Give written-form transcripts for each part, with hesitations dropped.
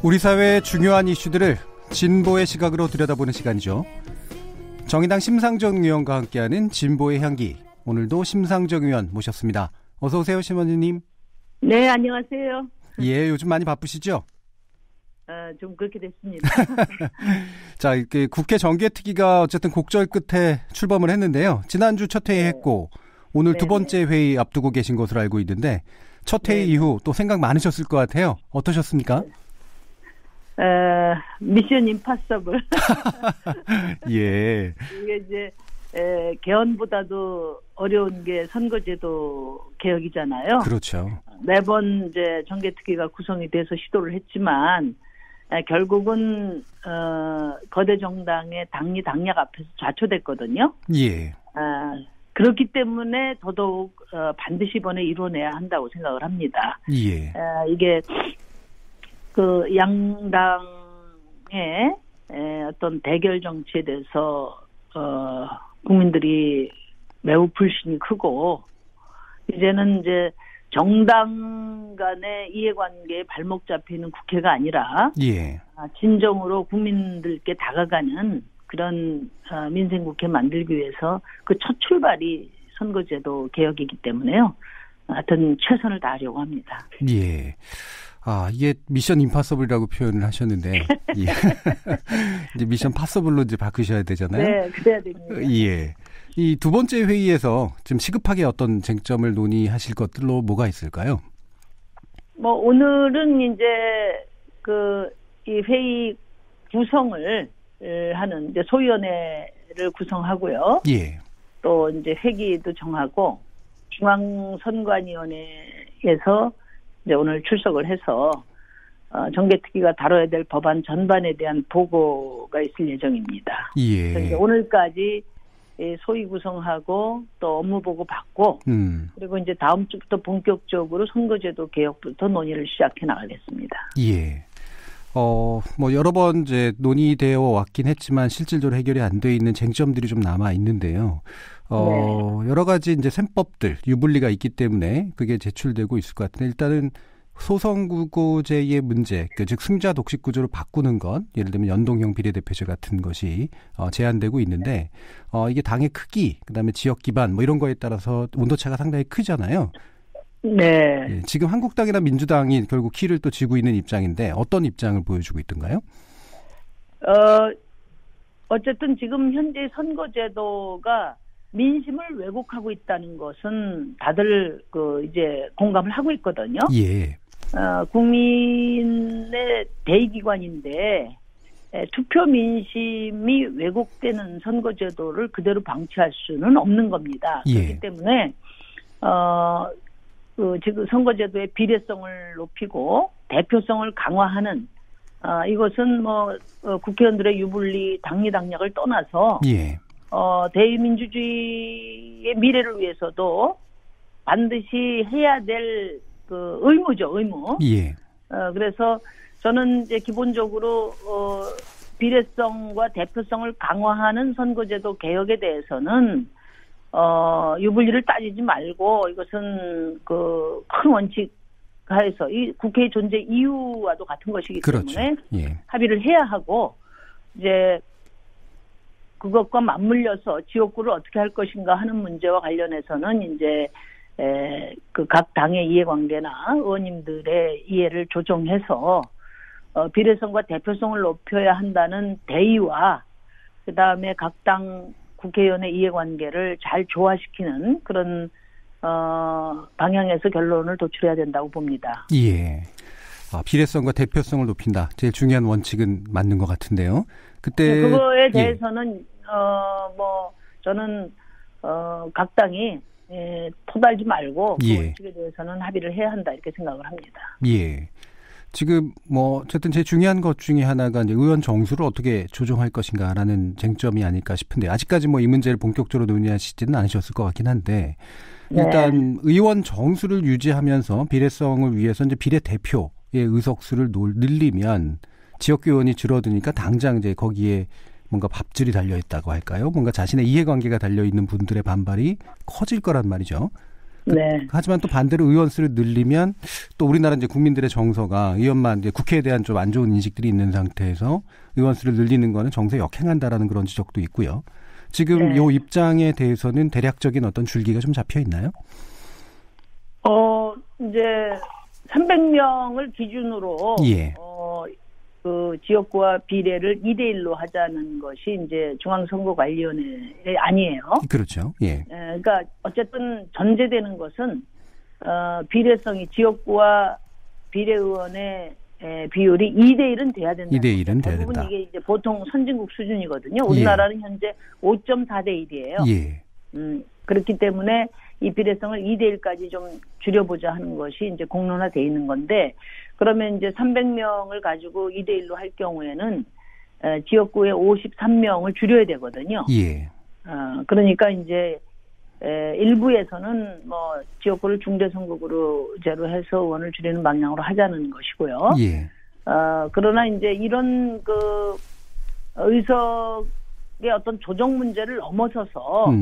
우리 사회의 중요한 이슈들을 진보의 시각으로 들여다보는 시간이죠. 정의당 심상정 의원과 함께하는 진보의 향기. 오늘도 심상정 의원 모셨습니다. 어서 오세요, 심원희님. 네, 안녕하세요. 예, 요즘 많이 바쁘시죠? 좀 그렇게 됐습니다. 자, 국회 정개특위가 어쨌든 곡절 끝에 출범을 했는데요. 지난주 첫 회의 했고 오늘 두 번째 회의 앞두고 계신 것으로 알고 있는데 첫 회의 이후 또 생각 많으셨을 것 같아요. 어떠셨습니까? 미션 임파서블. 예. 이게 이제 개헌보다도 어려운 게 선거제도 개혁이잖아요. 그렇죠. 매번 이제 정개특위가 구성이 돼서 시도를 했지만 결국은 거대 정당의 당리 당략 앞에서 좌초됐거든요. 예. 그렇기 때문에 더더욱 반드시 이번에 이뤄내야 한다고 생각을 합니다. 예. 이게 그 양당의 어떤 대결 정치에 대해서 국민들이 매우 불신이 크고 이제는 이제 정당 간의 이해관계에 발목 잡히는 국회가 아니라 예. 진정으로 국민들께 다가가는 그런 민생국회 만들기 위해서 그 첫 출발이 선거제도 개혁이기 때문에요. 하여튼 최선을 다하려고 합니다. 예. 이게 미션 임파서블이라고 표현을 하셨는데, 예. 이제 미션 파서블로 이제 바꾸셔야 되잖아요. 네, 그래야 됩니다. 예. 이 두 번째 회의에서 지금 시급하게 어떤 쟁점을 논의하실 것들로 뭐가 있을까요? 오늘은 이제 이 회의 구성을 하는 이제 소위원회를 구성하고요. 예. 또 이제 회기도 정하고 중앙선관위원회에서 이제 오늘 출석을 해서 정개특위가 다뤄야 될 법안 전반에 대한 보고가 있을 예정입니다. 예. 그래서 오늘까지 소위 구성하고 또 업무 보고 받고 그리고 이제 다음 주부터 본격적으로 선거제도 개혁부터 논의를 시작해 나가겠습니다. 예. 여러 번 이제 논의되어 왔긴 했지만 실질적으로 해결이 안 돼 있는 쟁점들이 좀 남아 있는데요. 네. 여러 가지 이제 셈법들, 유불리가 있기 때문에 그게 제출되고 있을 것 같은데 일단은 소선구고제의 문제, 즉 승자 독식 구조로 바꾸는 것, 예를 들면 연동형 비례대표제 같은 것이 제한되고 있는데 이게 당의 크기, 그다음에 지역 기반 이런 거에 따라서 온도차가 상당히 크잖아요. 네. 예, 지금 한국당이나 민주당이 결국 키를 또 쥐고 있는 입장인데 어떤 입장을 보여주고 있던가요? 어쨌든 지금 현재 선거제도가 민심을 왜곡하고 있다는 것은 다들 이제 공감을 하고 있거든요. 예. 국민의 대의기관인데 투표 민심이 왜곡되는 선거제도를 그대로 방치할 수는 없는 겁니다. 예. 그렇기 때문에 지금 선거제도의 비례성을 높이고 대표성을 강화하는 이것은 국회의원들의 유불리 당리 당략을 떠나서 예. 대의민주주의의 미래를 위해서도 반드시 해야 될 의무죠, 의무. 예. 그래서 저는 이제 기본적으로 비례성과 대표성을 강화하는 선거제도 개혁에 대해서는 유불리를 따지지 말고 이것은 큰 원칙 하에서 이 국회의 존재 이유와도 같은 것이기 그렇죠. 때문에 예. 합의를 해야 하고 이제 그것과 맞물려서 지역구를 어떻게 할 것인가 하는 문제와 관련해서는 이제 각 당의 이해관계나 의원님들의 이해를 조정해서 비례성과 대표성을 높여야 한다는 대의와 그다음에 각 당 국회의원의 이해관계를 잘 조화시키는 그런 방향에서 결론을 도출해야 된다고 봅니다. 예. 비례성과 대표성을 높인다. 제일 중요한 원칙은 맞는 것 같은데요. 그때 그거에 대해서는 저는 각 당이 토달지 말고 그 원칙에 대해서는 합의를 해야 한다 이렇게 생각을 합니다. 예. 지금 어쨌든 제일 중요한 것 중에 하나가 이제 의원 정수를 어떻게 조정할 것인가라는 쟁점이 아닐까 싶은데 아직까지 이 문제를 본격적으로 논의하시지는 않으셨을 것 같긴 한데 일단 의원 정수를 유지하면서 비례성을 위해서 이제 비례대표의 의석수를 늘리면 지역구 의원이 줄어드니까 당장 이제 거기에 뭔가 밥줄이 달려 있다고 할까요? 뭔가 자신의 이해관계가 달려 있는 분들의 반발이 커질 거란 말이죠. 네. 하지만 또 반대로 의원 수를 늘리면 또 우리나라 이제 국민들의 정서가 의원만 이제 국회에 대한 좀 안 좋은 인식들이 있는 상태에서 의원 수를 늘리는 거는 정서에 역행한다라는 그런 지적도 있고요. 지금 요 입장에 대해서는 대략적인 어떤 줄기가 좀 잡혀 있나요? 이제 300명을 기준으로 예. 그 지역구와 비례를 2대1로 하자는 것이 이제 중앙선거관리위원회의 안이에요. 그렇죠. 예. 그러니까 어쨌든 전제되는 것은 비례성이 지역구와 비례의원의 비율이 2대1은 돼야 된다. 2대1은 돼야 된다. 이게 이제 보통 선진국 수준이거든요. 우리나라는 현재 5.4대1이에요. 예. 그렇기 때문에 이 비례성을 2대1까지 좀 줄여보자 하는 것이 이제 공론화되어 있는 건데, 그러면 이제 300명을 가지고 2대1로 할 경우에는 지역구에 53명을 줄여야 되거든요. 예. 그러니까 이제 일부에서는 뭐 지역구를 중대선거구제로 해서 의원을 줄이는 방향으로 하자는 것이고요. 예. 그러나 이제 이런 그 의석의 어떤 조정 문제를 넘어서서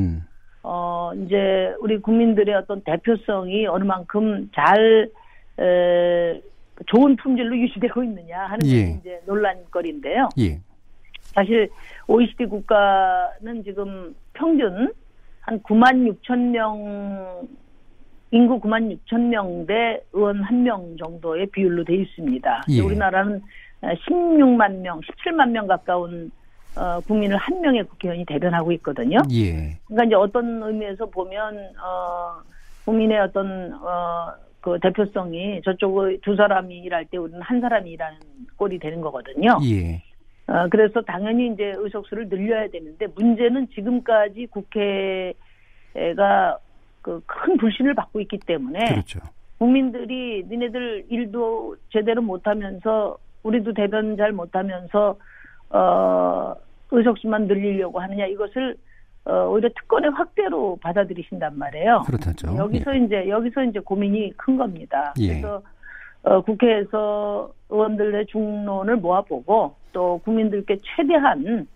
이제 우리 국민들의 어떤 대표성이 어느 만큼 잘 좋은 품질로 유지되고 있느냐 하는 것이 이제 논란거리인데요. 예. 사실 OECD 국가는 지금 평균 한 96,000명, 인구 96,000명 대 의원 1명 정도의 비율로 돼 있습니다. 예. 우리나라는 16만 명, 17만 명 가까운 국민을 한 명의 국회의원이 대변하고 있거든요. 예. 그러니까 이제 어떤 의미에서 보면 국민의 어떤 그 대표성이 저쪽의 두 사람이 일할 때 우리는 한 사람이 일하는 꼴이 되는 거거든요. 예. 그래서 당연히 이제 의석수를 늘려야 되는데, 문제는 지금까지 국회가 그 큰 불신을 받고 있기 때문에 그렇죠. 국민들이 니네들 일도 제대로 못하면서 우리도 대변 잘 못하면서 의석수만 늘리려고 하느냐, 이것을 오히려 특권의 확대로 받아들이신단 말이에요. 그렇죠. 여기서 이제 고민이 큰 겁니다. 예. 그래서 국회에서 의원들의 중론을 모아보고 또 국민들께 최대한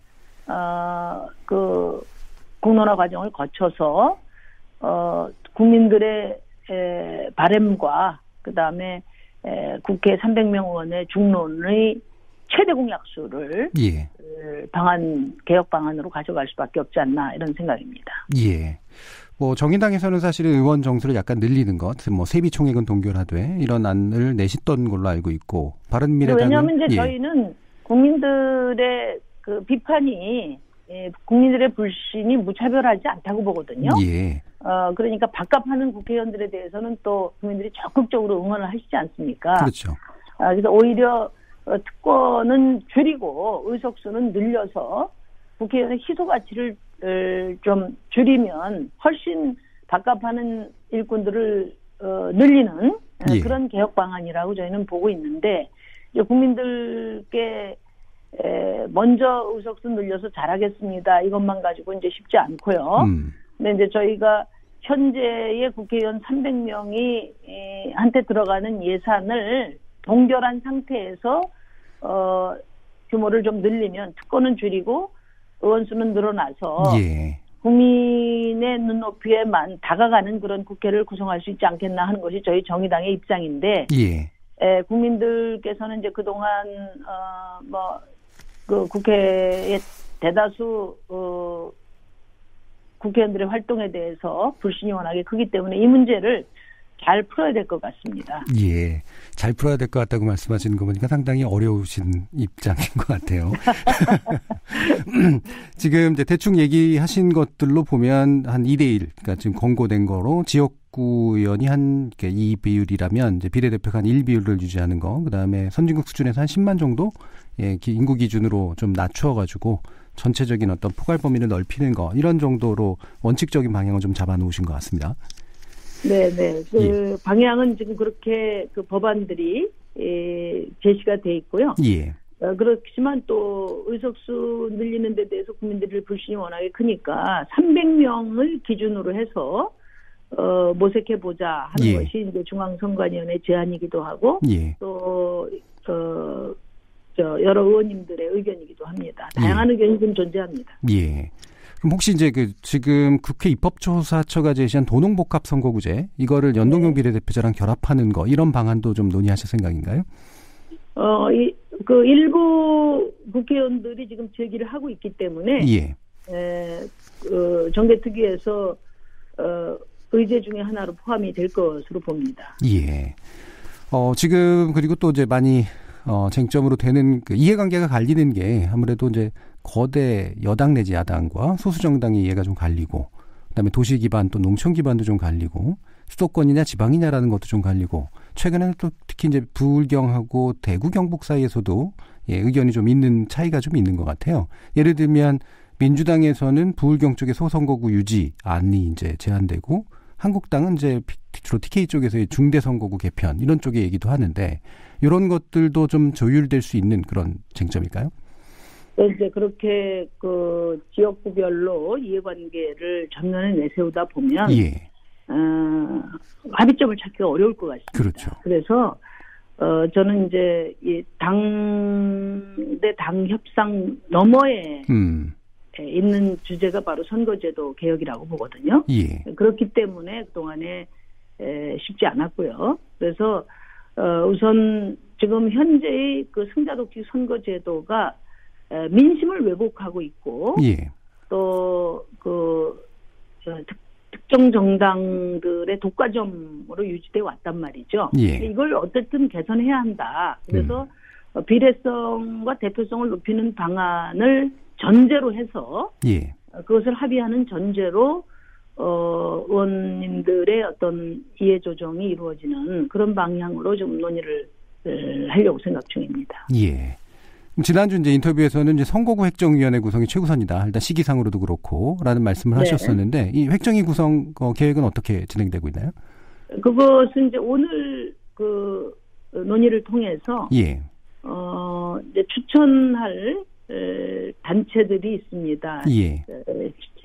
그 공론화 과정을 거쳐서 국민들의 바람과 그다음에 국회 300명 의원의 중론의 최대 공약수를 개혁 방안으로 가져갈 수밖에 없지 않나, 이런 생각입니다. 예. 뭐 정의당에서는 사실은 의원 정수를 약간 늘리는 것, 뭐 세비 총액은 동결하되 이런 안을 내셨던 걸로 알고 있고, 바른미래당은 왜냐하면 이제 저희는 국민들의 그 비판이 국민들의 불신이 무차별하지 않다고 보거든요. 예. 그러니까 밥값하는 국회의원들에 대해서는 또 국민들이 적극적으로 응원을 하시지 않습니까? 그렇죠. 그래서 오히려 특권은 줄이고 의석수는 늘려서 국회의원의 희소 가치를 좀 줄이면 훨씬 밥값하는 일꾼들을 늘리는 그런 개혁 방안이라고 저희는 보고 있는데, 이제 국민들께 먼저 의석수 늘려서 잘하겠습니다, 이것만 가지고 이제 쉽지 않고요. 근데 이제 저희가 현재의 국회의원 300명이 한테 들어가는 예산을 동결한 상태에서 규모를 좀 늘리면 특권은 줄이고 의원수는 늘어나서 국민의 눈높이에만 다가가는 그런 국회를 구성할 수 있지 않겠나 하는 것이 저희 정의당의 입장인데, 국민들께서는 이제 그동안 그 국회의 대다수 국회의원들의 활동에 대해서 불신이 워낙에 크기 때문에 이 문제를 잘 풀어야 될 것 같습니다. 예, 잘 풀어야 될 것 같다고 말씀하시는 거 보니까 상당히 어려우신 입장인 것 같아요. 지금 이제 대충 얘기하신 것들로 보면 한 2대1, 그러니까 지금 권고된 거로 지역구 의원이 한 2비율이라면 이제 비례대표가 한 1비율을 유지하는 거, 그 다음에 선진국 수준에서 한 10만 정도 인구 기준으로 좀 낮춰가지고 전체적인 어떤 포괄 범위를 넓히는 거, 이런 정도로 원칙적인 방향을 좀 잡아놓으신 것 같습니다. 네네. 방향은 지금 그렇게 그 법안들이 제시가 돼 있고요. 그렇지만 또 의석수 늘리는 데 대해서 국민들의 불신이 워낙에 크니까 300명을 기준으로 해서 모색해보자 하는 것이 이제 중앙선관위원회 제안이기도 하고 또 여러 의원님들의 의견이기도 합니다. 다양한 의견이 좀 존재합니다. 그럼 혹시 이제 지금 국회 입법조사처가 제시한 도농복합 선거구제 이거를 연동형 비례대표제랑 결합하는 거 이런 방안도 좀 논의하실 생각인가요? 일부 국회의원들이 지금 제기를 하고 있기 때문에 예. 정개특위에서 의제 중에 하나로 포함이 될 것으로 봅니다. 예. 지금 그리고 또 이제 많이 쟁점으로 되는 이해관계가 갈리는 게 아무래도 이제 거대 여당 내지 야당과 소수 정당의 이해가 좀 갈리고, 그다음에 도시 기반 또 농촌 기반도 좀 갈리고, 수도권이냐 지방이냐라는 것도 좀 갈리고, 최근에는 또 특히 이제 부울경하고 대구 경북 사이에서도 의견이 좀 있는 차이가 좀 있는 것 같아요. 예를 들면 민주당에서는 부울경 쪽의 소선거구 유지 안이 이제 제한되고, 한국당은 이제 주로 TK 쪽에서의 중대선거구 개편 이런 쪽의 얘기도 하는데, 이런 것들도 좀 조율될 수 있는 그런 쟁점일까요? 이제 그렇게 지역구별로 이해관계를 전면에 내세우다 보면 합의점을 찾기가 어려울 것 같습니다. 그렇죠. 그래서 저는 이제 이 당 대 당 협상 너머에 있는 주제가 바로 선거제도 개혁이라고 보거든요. 예. 그렇기 때문에 그동안에 쉽지 않았고요. 그래서 우선 지금 현재의 승자독식 선거제도가 민심을 왜곡하고 있고, 예. 또 특정 정당들의 독과점으로 유지돼 왔단 말이죠. 예. 이걸 어쨌든 개선해야 한다. 그래서 비례성과 대표성을 높이는 방안을 전제로 해서 그것을 합의하는 전제로 의원님들의 어떤 이해 조정이 이루어지는 그런 방향으로 좀 논의를 하려고 생각 중입니다. 예. 지난주 이제 인터뷰에서는 이제 선거구 획정위원회 구성이 최우선이다. 일단 시기상으로도 그렇고라는 말씀을 하셨었는데, 이 획정위 구성 계획은 어떻게 진행되고 있나요? 그것은 이제 오늘 논의를 통해서 이제 추천할 단체들이 있습니다. 예.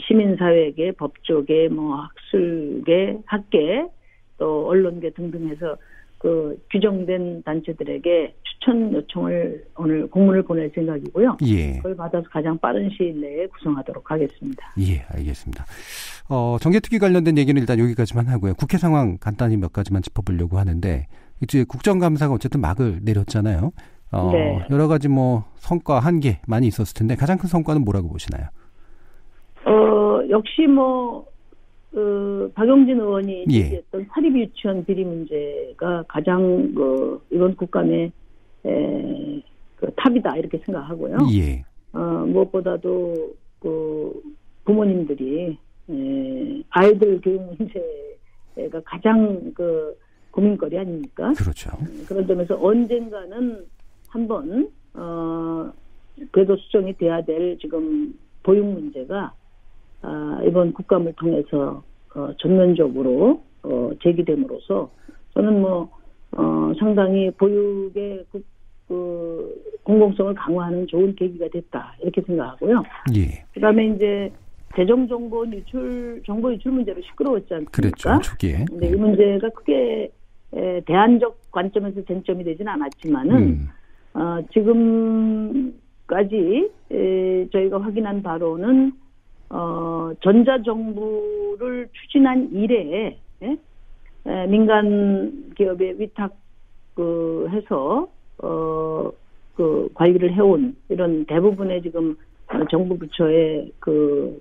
시민사회계, 법조계, 학술계, 학계, 또 언론계 등등 해서 규정된 단체들에게 추천 요청을 오늘 공문을 보낼 생각이고요. 예. 그걸 받아서 가장 빠른 시일 내에 구성하도록 하겠습니다. 예, 알겠습니다. 정개특위 관련된 얘기는 일단 여기까지만 하고요. 국회 상황 간단히 몇 가지만 짚어보려고 하는데, 이제 국정감사가 어쨌든 막을 내렸잖아요. 네. 여러 가지 성과 한계 많이 있었을 텐데 가장 큰 성과는 뭐라고 보시나요? 역시 박용진 의원이 제기했던 사립유치원 비리 문제가 가장 이번 국감의 탑이다 이렇게 생각하고요. 예. 무엇보다도 부모님들이 아이들 교육 문제가 가장 고민거리 아닙니까? 그렇죠. 그런 점에서 언젠가는 한번 궤도 수정이 돼야 될 지금 보육 문제가 이번 국감을 통해서 전면적으로 제기됨으로써 저는 상당히 보육의 공공성을 강화하는 좋은 계기가 됐다 이렇게 생각하고요. 예. 그다음에 이제 재정 정보 유출 문제로 시끄러웠지 않습니까? 그랬죠. 초기에. 근데 이 문제가 크게 대안적 관점에서 쟁점이 되지는 않았지만은 지금까지 저희가 확인한 바로는 전자정부를 추진한 이래 민간 기업에 위탁해서 관리를 해온 이런 대부분의 지금 정부 부처의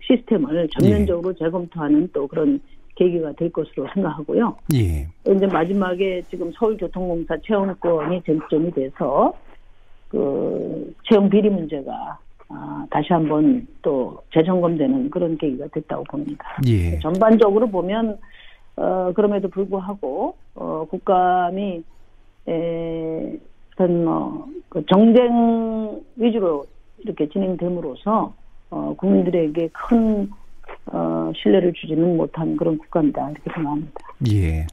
시스템을 전면적으로 재검토하는 또 그런 계기가 될 것으로 생각하고요. 예. 이제 마지막에 지금 서울교통공사 채용권이 쟁점이 돼서 채용 비리 문제가 다시 한번 또 재점검되는 그런 계기가 됐다고 봅니다. 예. 전반적으로 보면 그럼에도 불구하고 국감이 어떤 정쟁 위주로 이렇게 진행됨으로써 국민들에게 큰 신뢰를 주지는 못한 그런 국감이다 이렇게 생각합니다. 예.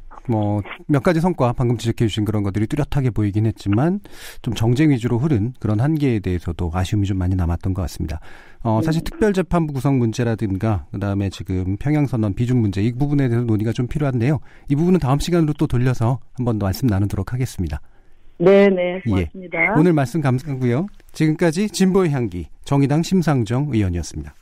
몇 가지 성과 방금 지적해 주신 그런 것들이 뚜렷하게 보이긴 했지만 좀 정쟁 위주로 흐른 그런 한계에 대해서도 아쉬움이 좀 많이 남았던 것 같습니다. 사실 특별재판부 구성 문제라든가 그다음에 지금 평양선언 비준 문제 이 부분에 대해서 논의가 좀 필요한데요. 이 부분은 다음 시간으로 또 돌려서 한번 더 말씀 나누도록 하겠습니다. 네네, 고맙습니다. 예. 오늘 말씀 감사하고요. 지금까지 진보의 향기 정의당 심상정 의원이었습니다.